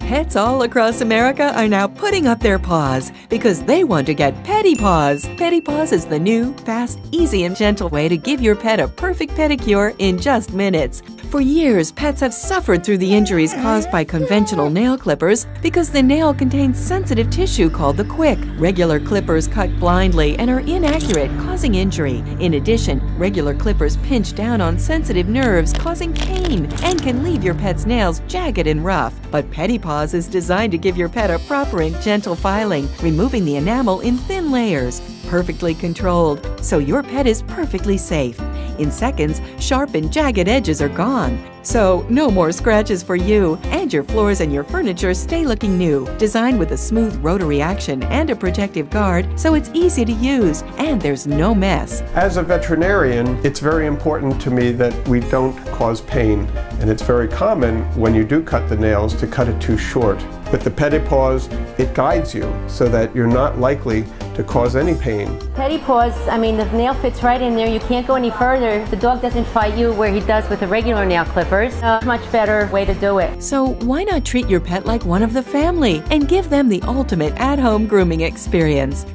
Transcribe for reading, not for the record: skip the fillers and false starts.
Pets all across America are now putting up their paws because they want to get Pedi Paws. Pedi Paws is the new, fast, easy, and gentle way to give your pet a perfect pedicure in just minutes. For years, pets have suffered through the injuries caused by conventional nail clippers because the nail contains sensitive tissue called the quick. Regular clippers cut blindly and are inaccurate, causing injury. In addition, regular clippers pinch down on sensitive nerves, causing pain, and can leave your pet's nails jagged and rough. But Pedi Paws is designed to give your pet a proper and gentle filing, removing the enamel in thin layers, perfectly controlled, so your pet is perfectly safe. In seconds, sharp and jagged edges are gone. So, no more scratches for you, and your floors and your furniture stay looking new. Designed with a smooth rotary action and a protective guard, so it's easy to use, and there's no mess. As a veterinarian, it's very important to me that we don't cause pain, and it's very common when you do cut the nails to cut it too short. With the Pedi Paws, it guides you so that you're not likely to cause any pain. Pedi Paws, I mean, the nail fits right in there. You can't go any further. The dog doesn't fight you where he does with the regular nail clippers. Much better way to do it. So why not treat your pet like one of the family and give them the ultimate at-home grooming experience?